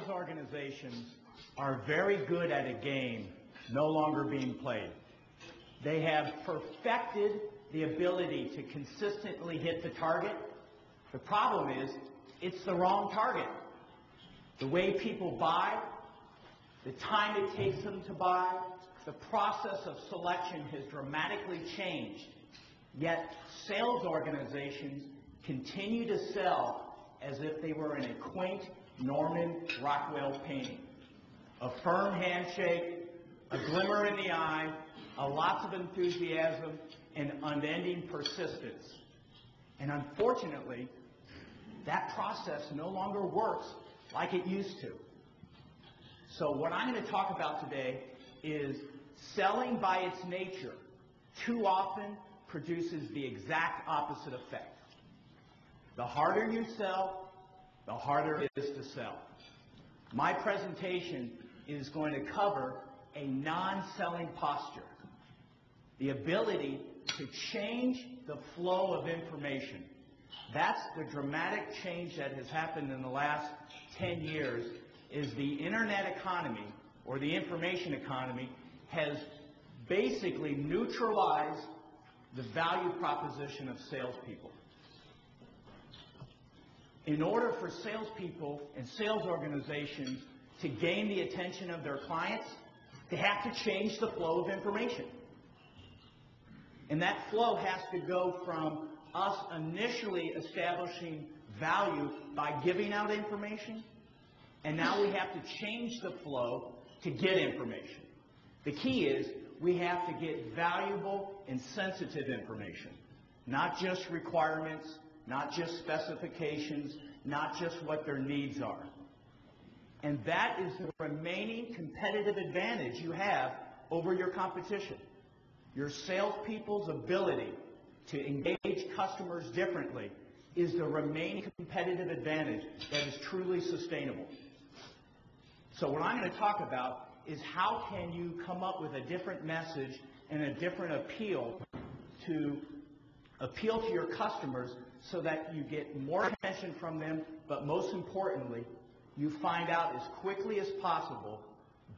Sales organizations are very good at a game no longer being played. They have perfected the ability to consistently hit the target. The problem is, it's the wrong target. The way people buy, the time it takes them to buy, the process of selection has dramatically changed. Yet sales organizations continue to sell as if they were in a quaint Norman Rockwell painting. A firm handshake, a glimmer in the eye, a lots of enthusiasm, and unending persistence. And unfortunately, that process no longer works like it used to. So what I'm going to talk about today is selling by its nature too often produces the exact opposite effect. The harder you sell, the harder it is to sell. My presentation is going to cover a non-selling posture, the ability to change the flow of information. That's the dramatic change that has happened in the last 10 years, is the internet economy, or the information economy, has basically neutralized the value proposition of salespeople. In order for salespeople and sales organizations to gain the attention of their clients, they have to change the flow of information. And that flow has to go from us initially establishing value by giving out information, and now we have to change the flow to get information. The key is we have to get valuable and sensitive information, not just requirements, not just specifications, not just what their needs are. And that is the remaining competitive advantage you have over your competition. Your salespeople's ability to engage customers differently is the remaining competitive advantage that is truly sustainable. So what I'm going to talk about is how can you come up with a different message and a different appeal to your customers so that you get more attention from them, but most importantly, you find out as quickly as possible,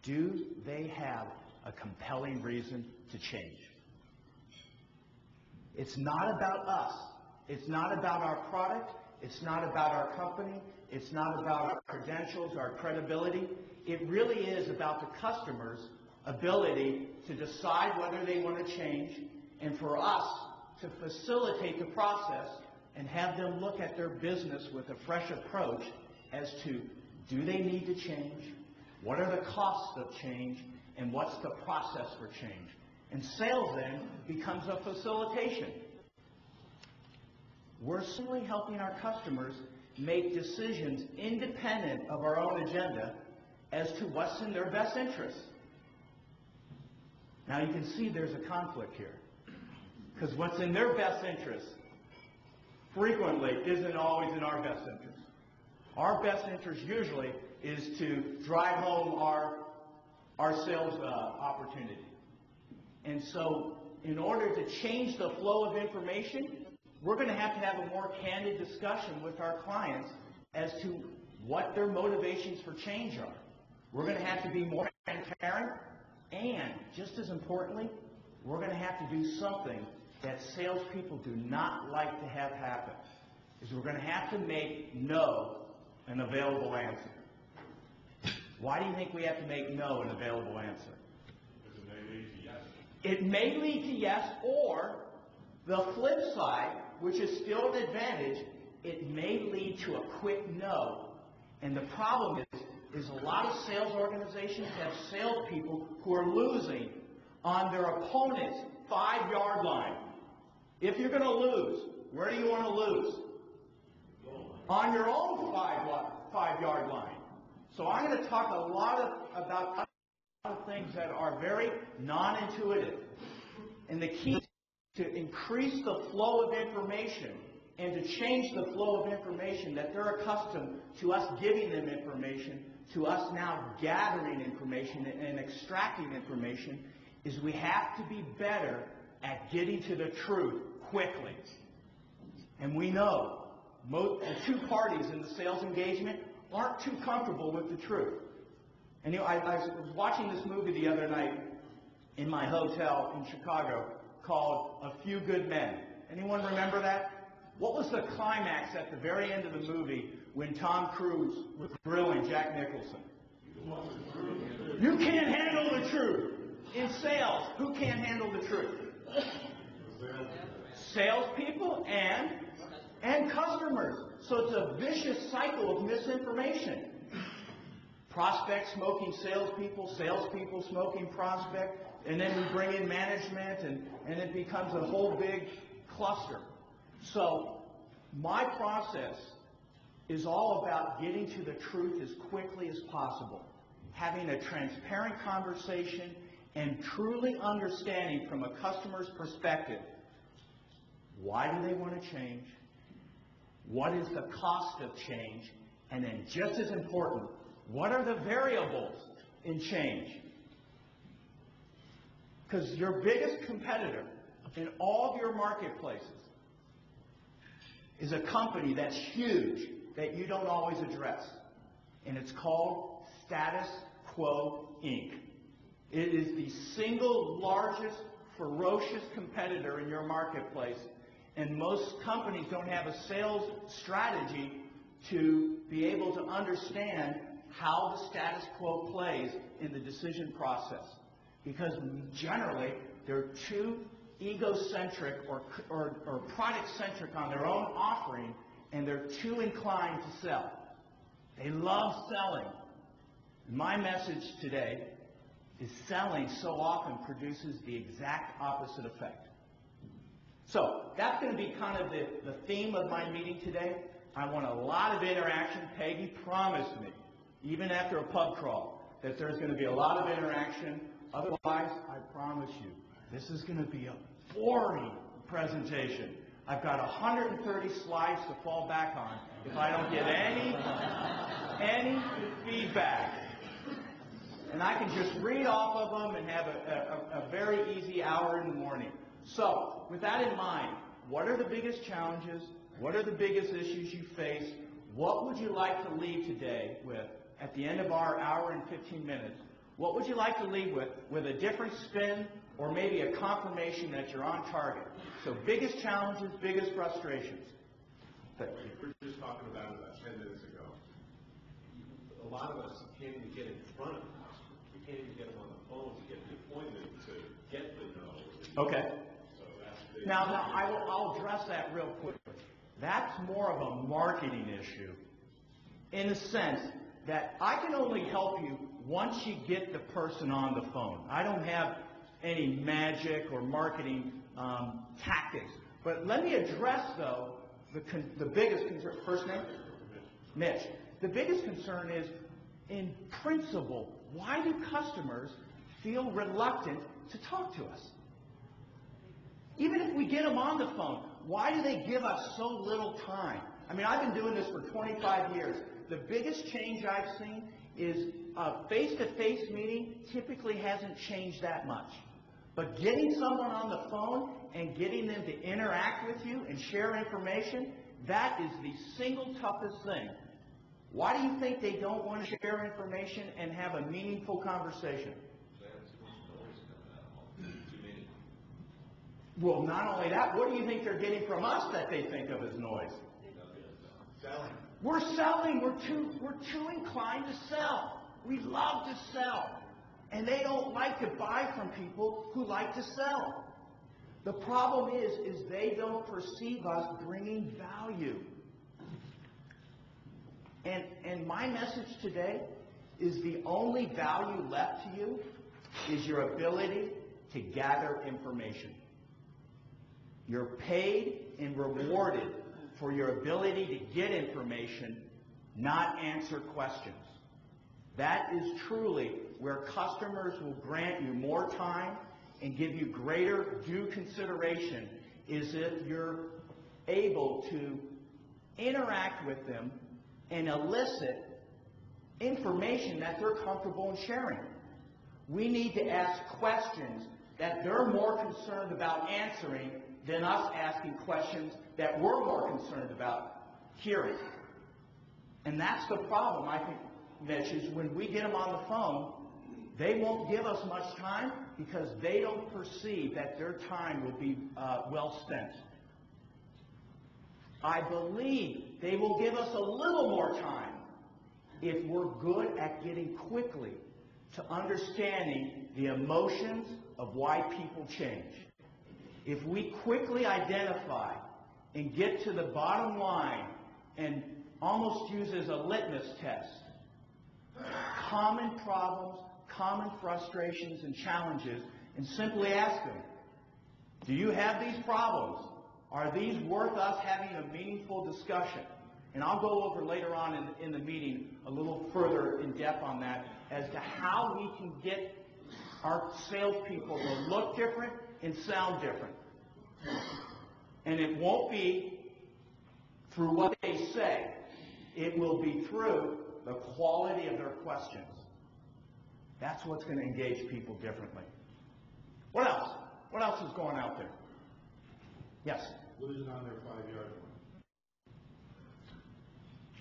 do they have a compelling reason to change? It's not about us. It's not about our product. It's not about our company. It's not about our credentials, our credibility. It really is about the customer's ability to decide whether they want to change, and for us to facilitate the process and have them look at their business with a fresh approach as to, do they need to change? What are the costs of change? And what's the process for change? And sales then becomes a facilitation. We're simply helping our customers make decisions independent of our own agenda as to what's in their best interest. Now you can see there's a conflict here, because what's in their best interest frequently isn't always in our best interest. Our best interest usually is to drive home our sales opportunity. And so in order to change the flow of information, we're going to have a more candid discussion with our clients as to what their motivations for change are. We're going to have to be more transparent, and just as importantly, we're going to have to do something that salespeople do not like to have happen, is we're going to have to make no an available answer. Why do you think we have to make no an available answer? Because it may lead to yes. It may lead to yes, or the flip side, which is still an advantage, it may lead to a quick no. And the problem is a lot of sales organizations have salespeople who are losing on their opponent's 5-yard line. If you're going to lose, where do you want to lose? On your own 5-yard line. So I'm going to talk a lot about things that are very non-intuitive. And the key to increase the flow of information and to change the flow of information that they're accustomed to us giving them information, to us now gathering information and extracting information, is we have to be better at getting to the truth quickly. And we know the two parties in the sales engagement aren't too comfortable with the truth. And you know, I was watching this movie the other night in my hotel in Chicago called A Few Good Men. Anyone remember that? What was the climax at the very end of the movie when Tom Cruise was grilling Jack Nicholson? You can't handle the truth. In sales, who can't handle the truth? Salespeople and customers. So it's a vicious cycle of misinformation. Prospect smoking salespeople, salespeople smoking prospect, and then we bring in management, and it becomes a whole big cluster. So my process is all about getting to the truth as quickly as possible, having a transparent conversation, and truly understanding from a customer's perspective, why do they want to change? What is the cost of change? And then just as important, what are the variables in change? Because your biggest competitor in all of your marketplaces is a company that's huge that you don't always address. And it's called Status Quo Inc. It is the single largest ferocious competitor in your marketplace. And most companies don't have a sales strategy to be able to understand how the status quo plays in the decision process. Because generally, they're too egocentric or product-centric on their own offering, and they're too inclined to sell. They love selling. My message today is selling so often produces the exact opposite effect. So that's going to be kind of the theme of my meeting today. I want a lot of interaction. Peggy promised me, even after a pub crawl, that there's going to be a lot of interaction. Otherwise, I promise you, this is going to be a boring presentation. I've got 130 slides to fall back on if I don't get any feedback. And I can just read off of them and have a very easy hour in the morning. So, with that in mind, what are the biggest challenges? What are the biggest issues you face? What would you like to leave today with at the end of our hour and 15 minutes? What would you like to leave with a different spin or maybe a confirmation that you're on target? So, biggest challenges, biggest frustrations. We were just talking about it about 10 minutes ago. A lot of us can't even get in front of customers. We can't even get them on the phone to get the appointment to get the no. Okay. So that's the big Now I'll address that real quickly. That's more of a marketing issue in the sense that I can only help you once you get the person on the phone. I don't have any magic or marketing tactics. But let me address, though, the biggest concern. First name? Mitch. The biggest concern is, in principle, why do customers feel reluctant to talk to us? Even if we get them on the phone, why do they give us so little time? I mean, I've been doing this for 25 years. The biggest change I've seen is a face-to-face meeting typically hasn't changed that much. But getting someone on the phone and getting them to interact with you and share information, that is the single toughest thing. Why do you think they don't want to share information and have a meaningful conversation? Well, not only that, what do you think they're getting from us that they think of as noise? selling. We're selling. We're too inclined to sell. We love to sell. And they don't like to buy from people who like to sell. The problem is they don't perceive us bringing value. And my message today is the only value left to you is your ability to gather information. You're paid and rewarded for your ability to get information, not answer questions. That is truly where customers will grant you more time and give you greater due consideration, is if you're able to interact with them and elicit information that they're comfortable in sharing. We need to ask questions that they're more concerned about answering than us asking questions that we're more concerned about hearing. And that's the problem, I think, Mitch, is when we get them on the phone, they won't give us much time because they don't perceive that their time will be well spent. I believe they will give us a little more time if we're good at getting quickly to understanding the emotions of why people change. If we quickly identify and get to the bottom line and almost use as a litmus test common problems, common frustrations and challenges, and simply ask them, do you have these problems? Are these worth us having a meaningful discussion? And I'll go over later on in the meeting a little further in depth on that as to how we can get our salespeople to look different and sound different. And it won't be through what they say. It will be through the quality of their questions. That's what's going to engage people differently. What else? What else is going out there? Yes? Losing on their 5-yard line.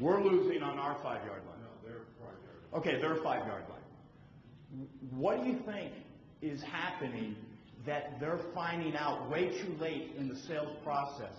We're losing on our 5-yard line. No, their 5-yard line. Okay, their 5-yard line. What do you think is happening that they're finding out way too late in the sales process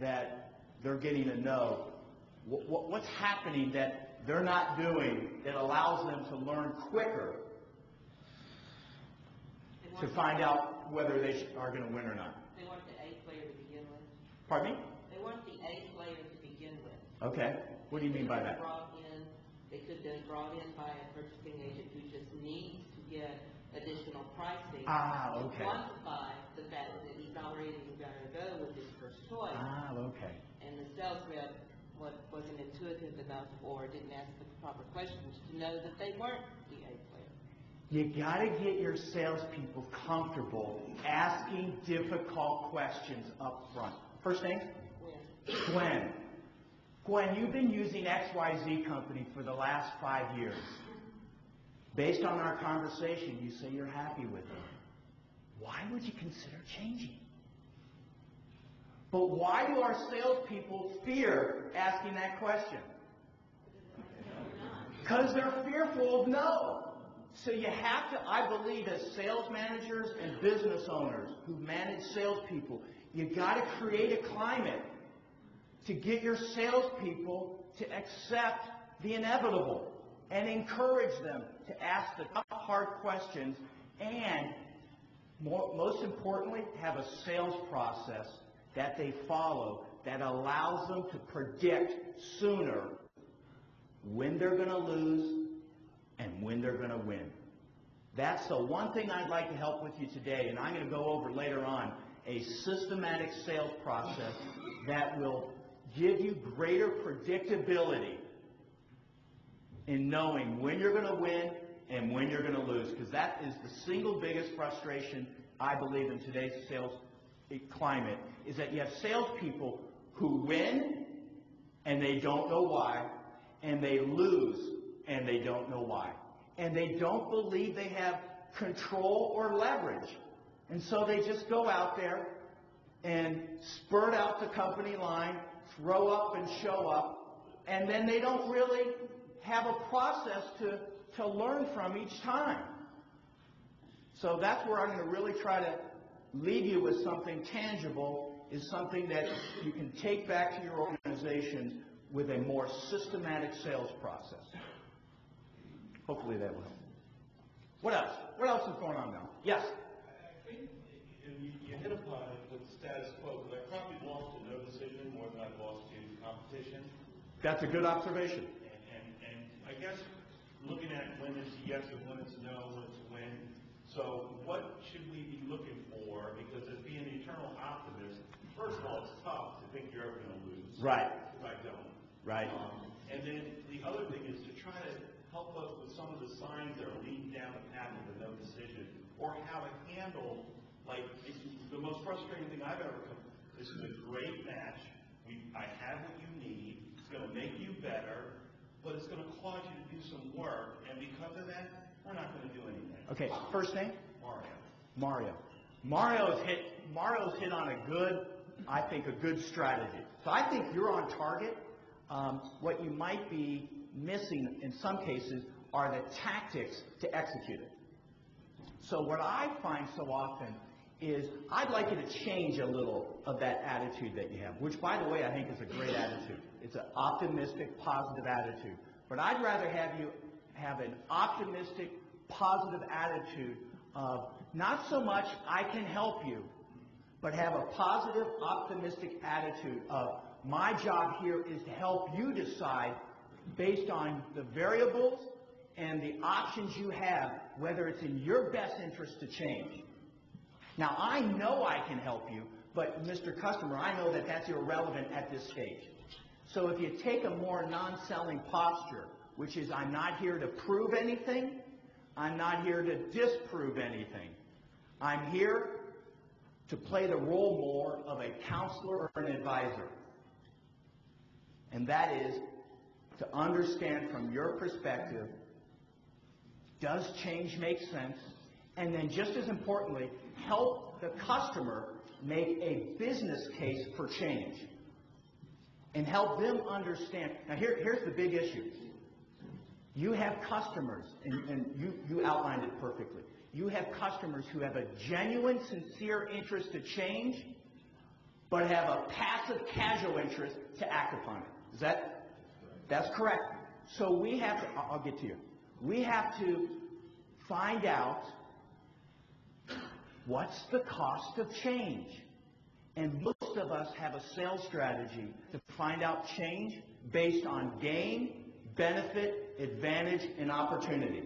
that they're getting to know? What's happening that they're not doing that allows them to learn quicker to find out whether they are going to win or not? They want the A player to begin with. Pardon me? They want the A player to begin with. Okay. What do you mean by that? They could have been brought in by a purchasing agent who just needs to get additional pricing to Okay. quantify the fact that he's already going to go with his first choice. Okay. And the sales rep wasn't intuitive enough or didn't ask the proper questions to know that they weren't the A player. You got to get your salespeople comfortable asking difficult questions up front. First name? Gwen. Gwen, you've been using XYZ company for the last 5 years. Based on our conversation, you say you're happy with them. Why would you consider changing? But why do our salespeople fear asking that question? Because they're fearful of no. So you have to, I believe, as sales managers and business owners who manage salespeople, you've got to create a climate to get your salespeople to accept the inevitable and encourage them to ask the tough, hard questions and, most importantly, have a sales process that they follow that allows them to predict sooner when they're going to lose and when they're going to win. That's the one thing I'd like to help with you today, and I'm going to go over later on a systematic sales process that will give you greater predictability in knowing when you're going to win and when you're going to lose, because that is the single biggest frustration, I believe, in today's sales climate, is that you have salespeople who win and they don't know why, and they lose and they don't know why. And they don't believe they have control or leverage. And so they just go out there and spurt out the company line, throw up and show up, and then they don't really have a process to learn from each time. So that's where I'm going to really try to leave you with something tangible, is something that you can take back to your organizations with a more systematic sales process. Hopefully that will help. What else? What else is going on now? Yes? I think you hit upon it with the status quo, because I probably lost to no decision more than I've lost to competition. That's a good observation. And I guess looking at when it's yes and when it's no, when it's when. So what should we be looking for? Because as being an eternal optimist, first of all, it's tough to think you're ever going to lose. Right. Because I don't. Right. And then the other thing is to try to help us with some of the signs that are leading down the path of the no decision, or how to handle, like, the most frustrating thing I've ever come. This is a great match. I have what you need. It's going to make you better, but it's going to cause you to do some work, and because of that, we're not going to do anything. Okay, first name? Mario. Mario's hit on a good strategy. So I think you're on target. What you might be missing in some cases are the tactics to execute it. So what I find so often is I'd like you to change a little of that attitude that you have, which, by the way, I think is a great attitude. It's an optimistic, positive attitude. But I'd rather have you have an optimistic, positive attitude of not so much I can help you, but have a positive, optimistic attitude of my job here is to help you decide based on the variables and the options you have, whether it's in your best interest to change. Now, I know I can help you, but Mr. Customer, I know that that's irrelevant at this stage. So if you take a more non-selling posture, which is I'm not here to prove anything, I'm not here to disprove anything, I'm here to play the role more of a counselor or an advisor. And that is to understand from your perspective, does change make sense? And then just as importantly, help the customer make a business case for change. And help them understand. Now here's the big issue. You have customers, and you outlined it perfectly. You have customers who have a genuine, sincere interest to change, but have a passive, casual interest to act upon it. That's correct. So we have to, I'll get to you. We have to find out what's the cost of change. And most of us have a sales strategy to find out change based on gain, benefit, advantage, and opportunity.